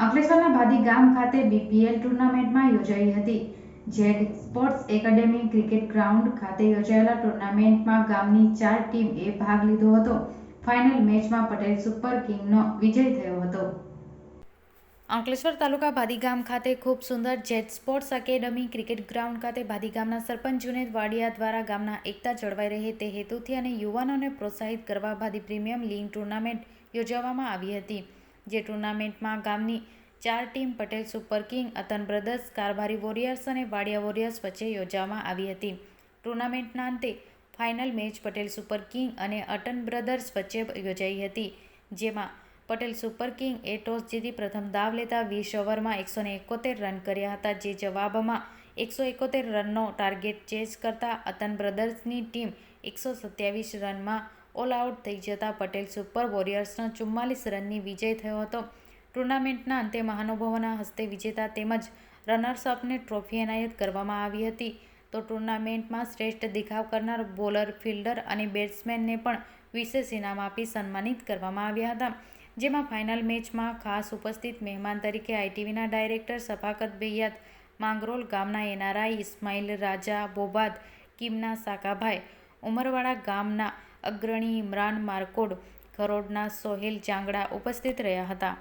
અંકલેશ્વરના ભાદી ગામ ખાતે બીપીએલ ટુર્નામેન્ટમાં યોજાઈ હતી. Z sports academy cricket ground ખાતે યોજાયેલા ટુર્નામેન્ટમાં ગામની 4 ટીમએ ભાગ લીધો હતો. ફાઇનલ મેચમાં પટેલ સુપર કિંગનો વિજય થયો હતો. અંકલેશ્વર તાલુકા ભાદી ગામ ખાતે ખૂબ સુંદર જેડ સ્પોર્ટ્સ એકેડેમી ક્રિકેટ ગ્રાઉન્ડ ખાતે ભાદી ગામના સરપંચ જુનેદ વાડિયા દ્વારા ગામના એકતા જળવાઈ રહે તે હેતુથી અને યુવાનોને પ્રોત્સાહિત કરવા ભાદી પ્રીમિયમ લીગ ટુર્નામેન્ટ યોજવામાં આવી હતી. જે ટુર્નામેન્ટમાં ગામની 4 team Patel super king, Atan brothers, Karbhari warriors અને વાડિયા વોરિયર્સ વચ્ચે યોજવામાં આવી હતી. ટુર્નામેન્ટના અંતે final match Patel super king અને અટન બ્રદર્સ વચ્ચે યોજાઈ હતી. જેમાં પટેલ સુપર કિંગે ટોસ જીતી પ્રથમ દાવ લેતા 20 ઓવરમાં 171 રન કર્યા હતા. જે જવાબમાં 171 રનનો ટાર્ગેટ ચેઝ કરતા અતન બ્રદર્સની ટીમ 127 રનમાં ઓલ આઉટ થઈ જતા પટેલ સુપર વોરિયર્સનો 44 રનથી વિજય થયો હતો. ટુર્નામેન્ટના અંતે મહાનુભાવોના હસ્તે વિજેતા તેમજ રનર્સઅપને ટ્રોફી એનાયત કરવામાં આવી હતી. તો ટુર્નામેન્ટમાં શ્રેષ્ઠ દેખાવ કરનાર બોલર, ફિલ્ડર અને બેટ્સમેનને પણ વિશેષ ઇનામ આપી સન્માનિત કરવામાં આવ્યા હતા. જેમાં ફાઇનલ મેચમાં ખાસ ઉપસ્થિત મહેમાન તરીકે આઈટીવીના ડાયરેક્ટર શફાકત ભૈયાત, માંગરોલ ગામના એનઆરઆઈ ઇસ્માઇલ રાજા બોબાદ, કીમના સાકાભાઈ, ઉમરવાડા ગામના અગ્રણી ઇમરાન મારકોડ, ખરોડના સોહેલ જાંગડા ઉપસ્થિત રહ્યા હતા.